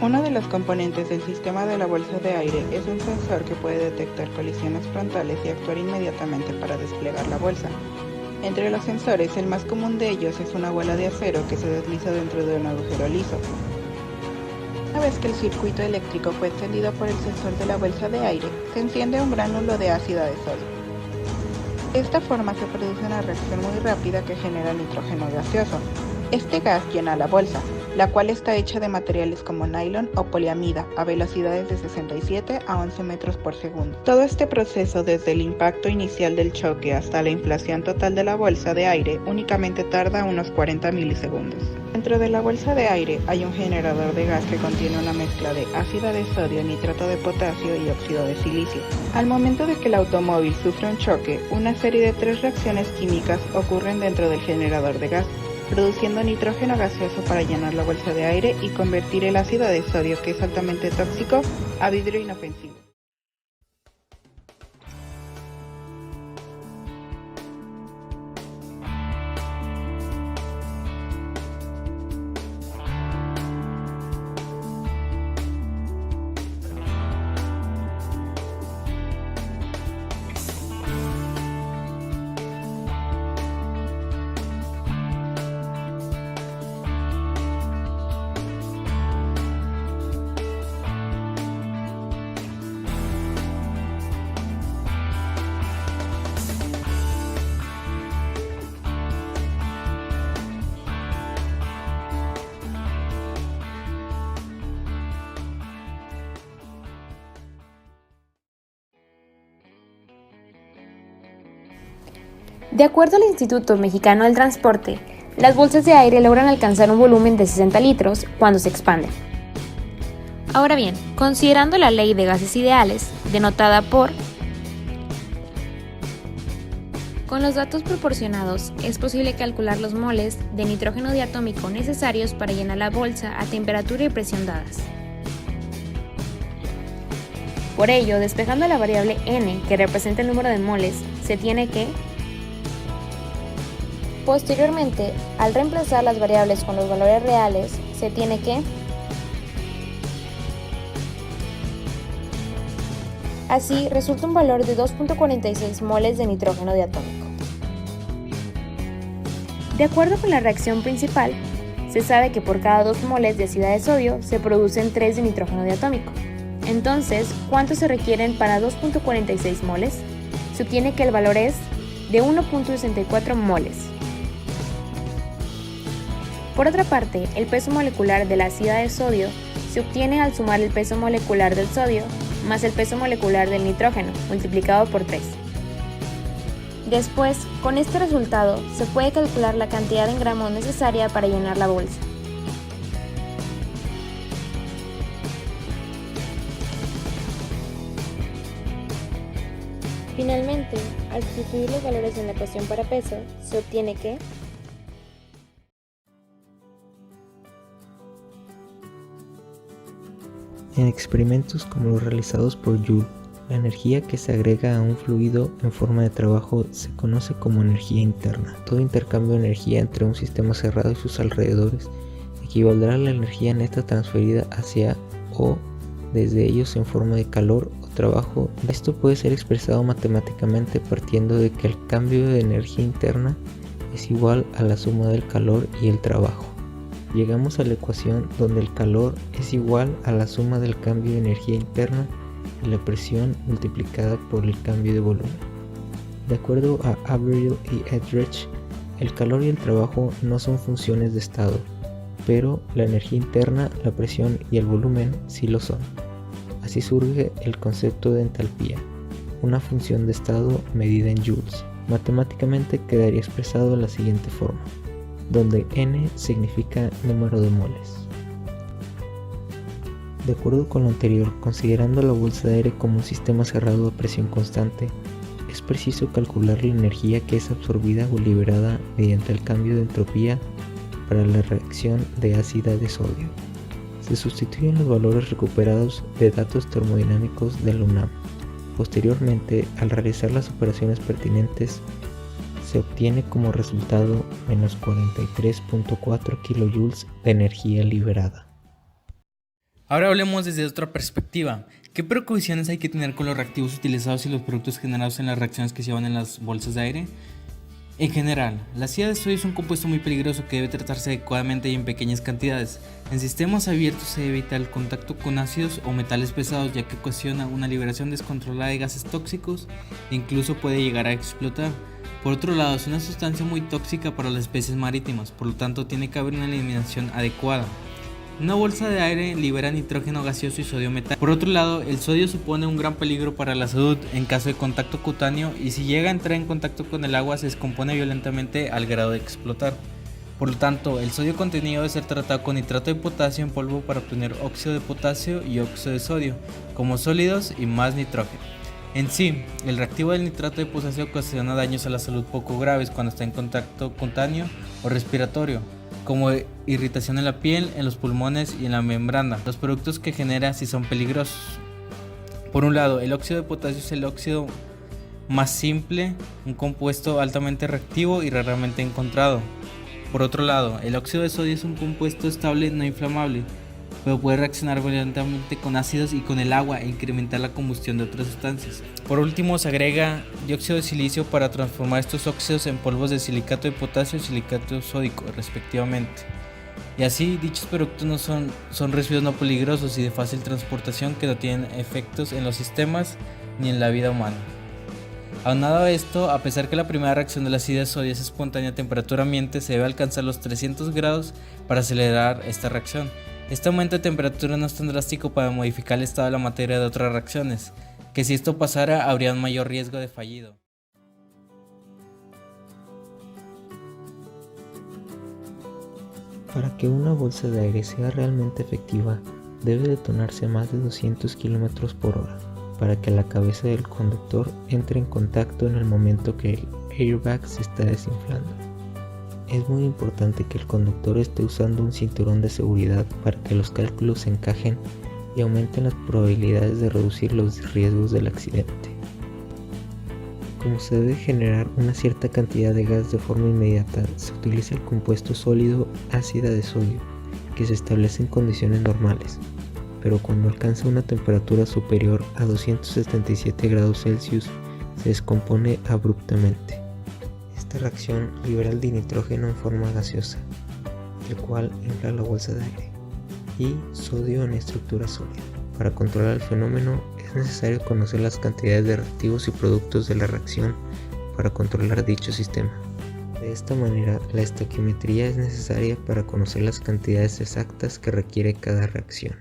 Uno de los componentes del sistema de la bolsa de aire es un sensor que puede detectar colisiones frontales y actuar inmediatamente para desplegar la bolsa. Entre los sensores, el más común de ellos es una bola de acero que se desliza dentro de un agujero liso. Una vez que el circuito eléctrico fue encendido por el sensor de la bolsa de aire, se enciende un gránulo de ácido de sodio. De esta forma se produce una reacción muy rápida que genera nitrógeno gaseoso. Este gas llena la bolsa, la cual está hecha de materiales como nylon o poliamida a velocidades de 67 a 11 metros por segundo. Todo este proceso, desde el impacto inicial del choque hasta la inflación total de la bolsa de aire, únicamente tarda unos 40 milisegundos. Dentro de la bolsa de aire hay un generador de gas que contiene una mezcla de ácido de sodio, nitrato de potasio y óxido de silicio. Al momento de que el automóvil sufre un choque, una serie de 3 reacciones químicas ocurren dentro del generador de gas, produciendo nitrógeno gaseoso para llenar la bolsa de aire y convertir el ácido de sodio, que es altamente tóxico, a vidrio inofensivo. De acuerdo al Instituto Mexicano del Transporte, las bolsas de aire logran alcanzar un volumen de 60 litros cuando se expanden. Ahora bien, considerando la ley de gases ideales, denotada por: con los datos proporcionados, es posible calcular los moles de nitrógeno diatómico necesarios para llenar la bolsa a temperatura y presión dadas. Por ello, despejando la variable n, que representa el número de moles, se tiene que... Posteriormente, al reemplazar las variables con los valores reales, se tiene que... Así, resulta un valor de 2.46 moles de nitrógeno diatómico. De acuerdo con la reacción principal, se sabe que por cada 2 moles de ácido de sodio se producen 3 de nitrógeno diatómico. Entonces, ¿cuántos se requieren para 2.46 moles? Se obtiene que el valor es de 1.64 moles. Por otra parte, el peso molecular de la ácido de sodio se obtiene al sumar el peso molecular del sodio más el peso molecular del nitrógeno, multiplicado por 3. Después, con este resultado, se puede calcular la cantidad en gramos necesaria para llenar la bolsa. Finalmente, al sustituir los valores en la ecuación para peso, se obtiene que... En experimentos como los realizados por Joule, la energía que se agrega a un fluido en forma de trabajo se conoce como energía interna. Todo intercambio de energía entre un sistema cerrado y sus alrededores equivaldrá a la energía neta transferida hacia o desde ellos en forma de calor o trabajo. Esto puede ser expresado matemáticamente partiendo de que el cambio de energía interna es igual a la suma del calor y el trabajo. Llegamos a la ecuación donde el calor es igual a la suma del cambio de energía interna y la presión multiplicada por el cambio de volumen. De acuerdo a Averill y Etheridge, el calor y el trabajo no son funciones de estado, pero la energía interna, la presión y el volumen sí lo son. Así surge el concepto de entalpía, una función de estado medida en joules. Matemáticamente quedaría expresado de la siguiente forma, donde n significa número de moles. De acuerdo con lo anterior, considerando la bolsa de aire como un sistema cerrado a presión constante, es preciso calcular la energía que es absorbida o liberada mediante el cambio de entropía para la reacción de ácido de sodio. Se sustituyen los valores recuperados de datos termodinámicos de la UNAM. Posteriormente, al realizar las operaciones pertinentes, se obtiene como resultado menos 43.4 kJ de energía liberada. Ahora hablemos desde otra perspectiva. ¿Qué precauciones hay que tener con los reactivos utilizados y los productos generados en las reacciones que se llevan en las bolsas de aire? En general, la ácido de sodio es un compuesto muy peligroso que debe tratarse adecuadamente y en pequeñas cantidades. En sistemas abiertos se debe evitar el contacto con ácidos o metales pesados, ya que ocasiona una liberación descontrolada de gases tóxicos e incluso puede llegar a explotar. Por otro lado, es una sustancia muy tóxica para las especies marítimas, por lo tanto tiene que haber una eliminación adecuada. Una bolsa de aire libera nitrógeno gaseoso y sodio metálico. Por otro lado, el sodio supone un gran peligro para la salud en caso de contacto cutáneo y si llega a entrar en contacto con el agua se descompone violentamente al grado de explotar. Por lo tanto, el sodio contenido debe ser tratado con nitrato de potasio en polvo para obtener óxido de potasio y óxido de sodio como sólidos y más nitrógeno. En sí, el reactivo del nitrato de potasio ocasiona daños a la salud poco graves cuando está en contacto cutáneo o respiratorio, como irritación en la piel, en los pulmones y en la membrana. Los productos que genera sí son peligrosos. Por un lado, el óxido de potasio es el óxido más simple, un compuesto altamente reactivo y raramente encontrado. Por otro lado, el óxido de sodio es un compuesto estable no inflamable, pero puede reaccionar violentamente con ácidos y con el agua e incrementar la combustión de otras sustancias. Por último, se agrega dióxido de silicio para transformar estos óxidos en polvos de silicato de potasio y silicato sódico, respectivamente. Y así, dichos productos son residuos no peligrosos y de fácil transportación que no tienen efectos en los sistemas ni en la vida humana. Aunado a esto, a pesar que la primera reacción del ácido de sodio es espontánea a temperatura ambiente, se debe alcanzar los 300 grados para acelerar esta reacción. Este aumento de temperatura no es tan drástico para modificar el estado de la materia de otras reacciones, que si esto pasara habría un mayor riesgo de fallido. Para que una bolsa de aire sea realmente efectiva, debe detonarse a más de 200 km por hora, para que la cabeza del conductor entre en contacto en el momento que el airbag se está desinflando. Es muy importante que el conductor esté usando un cinturón de seguridad para que los cálculos se encajen y aumenten las probabilidades de reducir los riesgos del accidente. Como se debe generar una cierta cantidad de gas de forma inmediata, se utiliza el compuesto sólido ácido de sodio, que se establece en condiciones normales, pero cuando alcanza una temperatura superior a 277 grados Celsius se descompone abruptamente. Esta reacción libera el dinitrógeno en forma gaseosa, el cual infla la bolsa de aire, y sodio en estructura sólida. Para controlar el fenómeno es necesario conocer las cantidades de reactivos y productos de la reacción para controlar dicho sistema. De esta manera, la estoquiometría es necesaria para conocer las cantidades exactas que requiere cada reacción.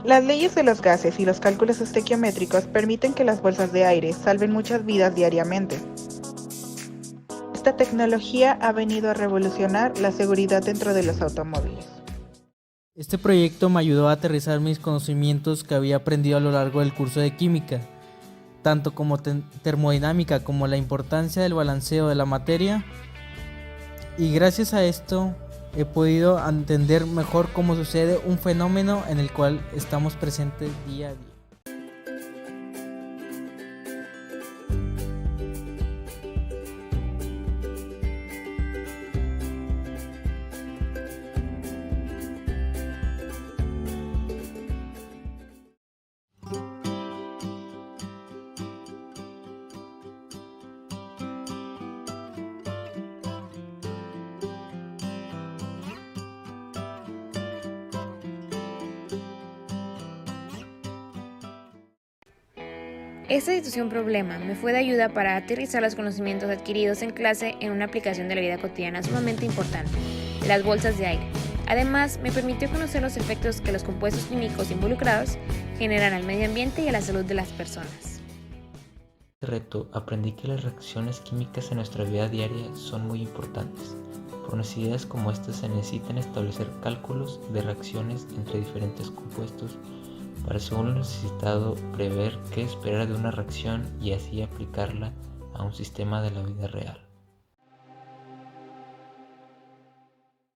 Las leyes de los gases y los cálculos estequiométricos permiten que las bolsas de aire salven muchas vidas diariamente. Esta tecnología ha venido a revolucionar la seguridad dentro de los automóviles. Este proyecto me ayudó a aterrizar mis conocimientos que había aprendido a lo largo del curso de química, tanto como termodinámica como la importancia del balanceo de la materia, y gracias a esto he podido entender mejor cómo sucede un fenómeno en el cual estamos presentes día a día. Esta situación problema me fue de ayuda para aterrizar los conocimientos adquiridos en clase en una aplicación de la vida cotidiana sumamente importante, las bolsas de aire. Además, me permitió conocer los efectos que los compuestos químicos involucrados generan al medio ambiente y a la salud de las personas. En este reto aprendí que las reacciones químicas en nuestra vida diaria son muy importantes. Por necesidades como estas se necesitan establecer cálculos de reacciones entre diferentes compuestos para, según lo necesitado, prever qué esperar de una reacción y así aplicarla a un sistema de la vida real.